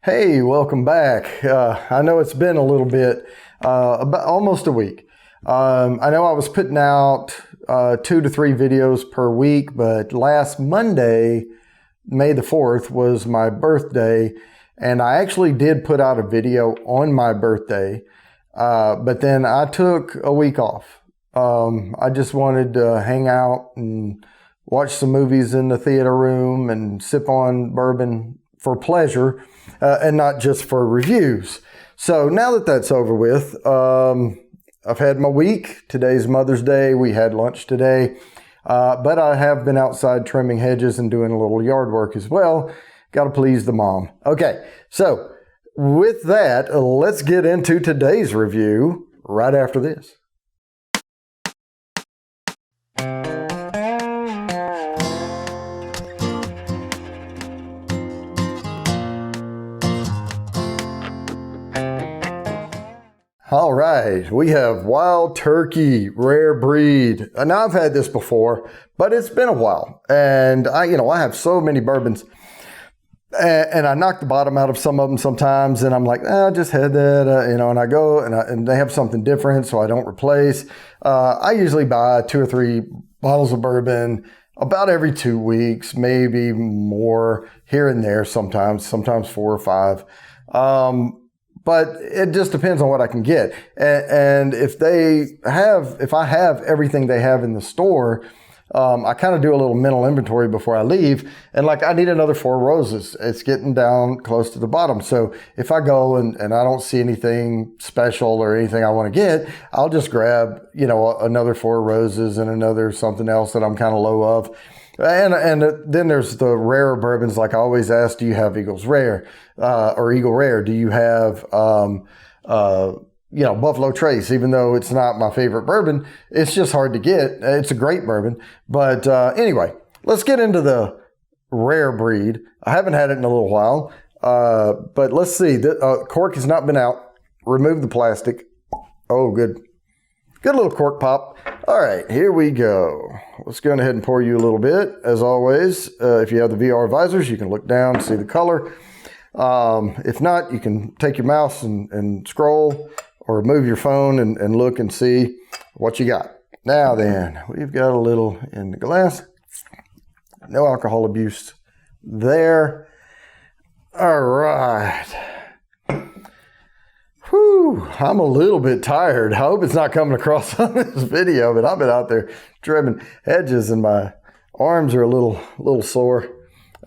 Hey, welcome back. I know it's been a little bit, about almost a week. I know I was putting out 2 to 3 videos per week, but last Monday, May the 4th, was my birthday, and I actually did put out a video on my birthday, but then I took a week off. I just wanted to hang out and watch some movies in the theater room and sip on bourbon for pleasure, and not just for reviews. So now that that's over with, I've had my week. Today's Mother's Day. We had lunch today. But I have been outside trimming hedges and doing a little yard work as well. Got to please the mom. Okay, so with that, let's get into today's review right after this. All right, we have Wild Turkey Rare Breed. Now I've had this before, but it's been a while, and I have so many bourbons, and I knock the bottom out of some of them sometimes, and I'm like, I just had that, and I go and they have something different, so I don't replace. I usually buy 2 or 3 bottles of bourbon about every 2 weeks, maybe more here and there. Sometimes 4 or 5. But it just depends on what I can get. And if I have everything they have in the store, I kind of do a little mental inventory before I leave. And I need another 4 roses. It's getting down close to the bottom. So if I go and I don't see anything special or anything I want to get, I'll just grab, another 4 roses and another something else that I'm kind of low of. And then there's the rare bourbons. Like I always ask, do you have Eagles Rare or Eagle Rare? Do you have Buffalo Trace? Even though it's not my favorite bourbon, it's just hard to get. It's a great bourbon. But anyway, let's get into the Rare Breed. I haven't had it in a little while, but let's see. The cork has not been out. Remove the plastic. Oh, good. Good little cork pop. All right, here we go. Let's go ahead and pour you a little bit. As always, if you have the VR visors, you can look down, see the color. If not, you can take your mouse and scroll, or move your phone and look and see what you got. Now then, we've got a little in the glass. No alcohol abuse there. All right. Whew, I'm a little bit tired. I hope it's not coming across on this video, but I've been out there trimming hedges and my arms are a little sore.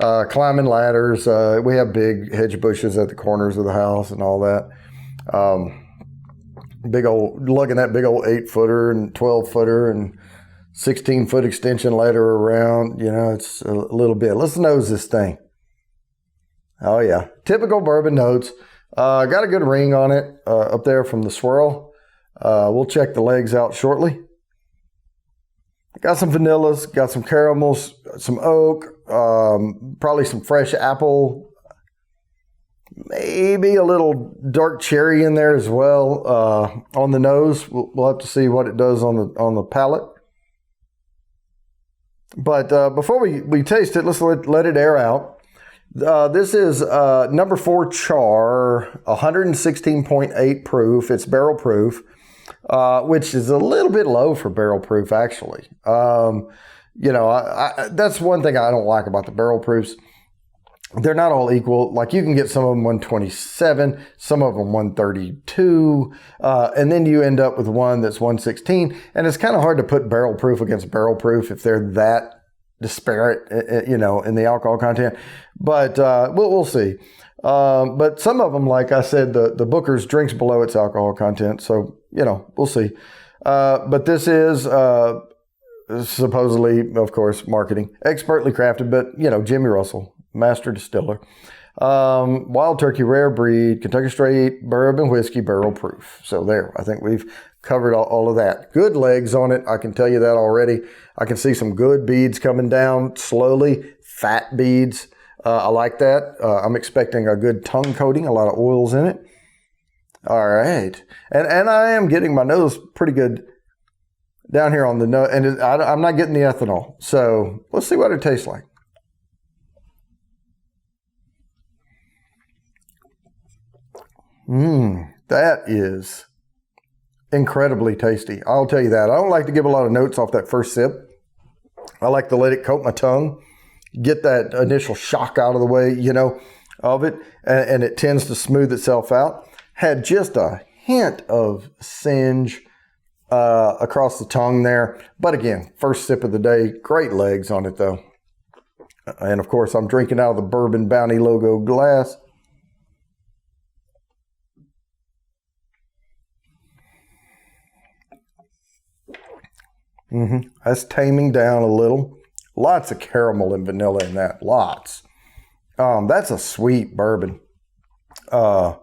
Climbing ladders. We have big hedge bushes at the corners of the house and all that. Lugging that big old 8-footer and 12-footer and 16-foot extension ladder around. It's a little bit. Let's nose this thing. Oh yeah, typical bourbon notes. Got a good ring on it up there from the swirl. We'll check the legs out shortly. Got some vanillas, got some caramels, some oak, probably some fresh apple, maybe a little dark cherry in there as well. On the nose, we'll have to see what it does on the palate. But before we taste it, let's let it air out. This is number 4 char, 116.8 proof. It's barrel proof, which is a little bit low for barrel proof, actually. That's one thing I don't like about the barrel proofs. They're not all equal. Like you can get some of them 127, some of them 132, and then you end up with one that's 116. And it's kind of hard to put barrel proof against barrel proof if they're that disparate, in the alcohol content. But we'll see. But some of them, like I said, the Booker's drinks below its alcohol content. So, we'll see. But this is supposedly, of course, marketing. Expertly crafted, but, Jimmy Russell, master distiller. Wild Turkey Rare Breed, Kentucky Straight Bourbon Whiskey Barrel Proof. So there, I think we've covered all of that. Good legs on it, I can tell you that already. I can see some good beads coming down slowly, fat beads. I like that. I'm expecting a good tongue coating, a lot of oils in it. All right. And I am getting my nose pretty good down here on the nose, and I'm not getting the ethanol. So let's see what it tastes like. That is incredibly tasty. I'll tell you that. I don't like to give a lot of notes off that first sip. I like to let it coat my tongue, get that initial shock out of the way, you know, of it, and it tends to smooth itself out. Had just a hint of singe across the tongue there. But again, first sip of the day, great legs on it though. And of course, I'm drinking out of the Bourbon Bounty logo glass. That's taming down a little. Lots of caramel and vanilla in that. Lots. That's a sweet bourbon. I'm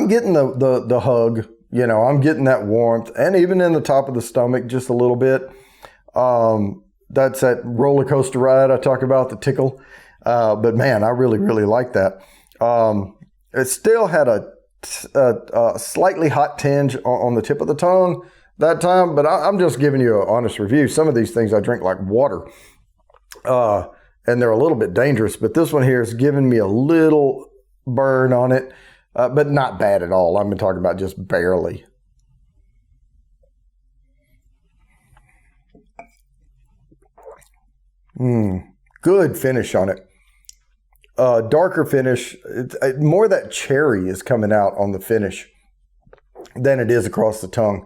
getting the hug. You know, I'm getting that warmth, and even in the top of the stomach, just a little bit. That's that roller coaster ride I talk about, the tickle. But man, I really, really like that. It still had a slightly hot tinge on the tip of the tongue that time, but I'm just giving you an honest review. Some of these things I drink like water, and they're a little bit dangerous, but this one here is giving me a little burn on it, but not bad at all. I've been talking about just barely. Good finish on it. Darker finish. More of that cherry is coming out on the finish than it is across the tongue.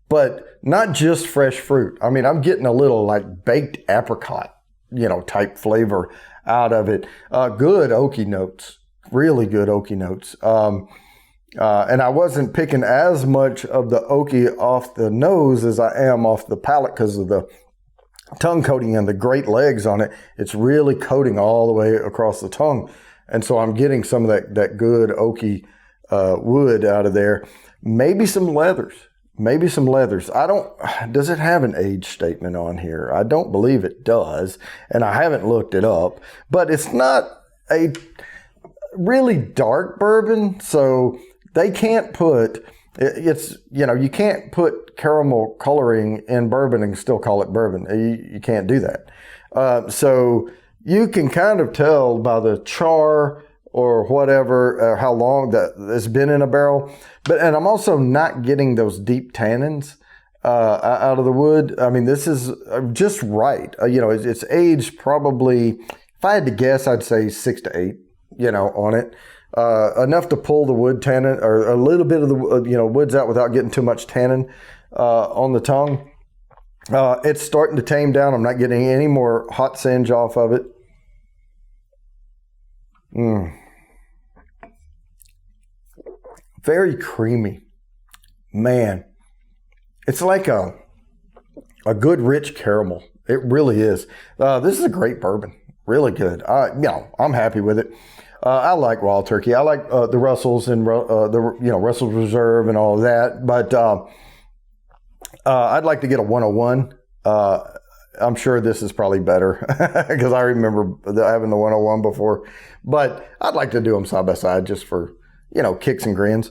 But not just fresh fruit. I mean, I'm getting a little like baked apricot, you know, type flavor out of it. Good oaky notes. Really good oaky notes. And I wasn't picking as much of the oaky off the nose as I am off the palate because of the tongue coating and the great legs on it. It's really coating all the way across the tongue. And so I'm getting some of that good oaky wood out of there. Maybe some leathers. Does it have an age statement on here? I don't believe it does. And I haven't looked it up, but it's not a really dark bourbon. So they can't put, you can't put caramel coloring in bourbon and still call it bourbon. You can't do that. So you can kind of tell by the char or whatever, how long that it's been in a barrel. And I'm also not getting those deep tannins out of the wood. I mean, this is just right. It's aged probably, if I had to guess, I'd say 6 to 8, on it. Enough to pull the wood tannin or a little bit of the, woods out without getting too much tannin on the tongue. It's starting to tame down. I'm not getting any more hot singe off of it. Very creamy. Man, it's like a good rich caramel. It really is. This is a great bourbon. Really good. I'm happy with it. I like Wild Turkey. I like the Russells and Russell's Reserve and all of that. But I'd like to get a 101. I'm sure this is probably better because I remember having the 101 before. But I'd like to do them side by side just for kicks and grins.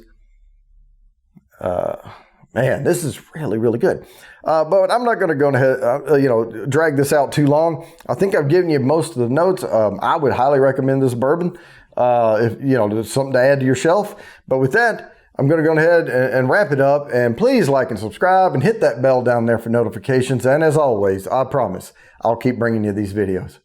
Man, this is really, really good. But I'm not going to go ahead, drag this out too long. I think I've given you most of the notes. I would highly recommend this bourbon, if there's something to add to your shelf. But with that, I'm going to go ahead and wrap it up. And please like and subscribe and hit that bell down there for notifications. And as always, I promise I'll keep bringing you these videos.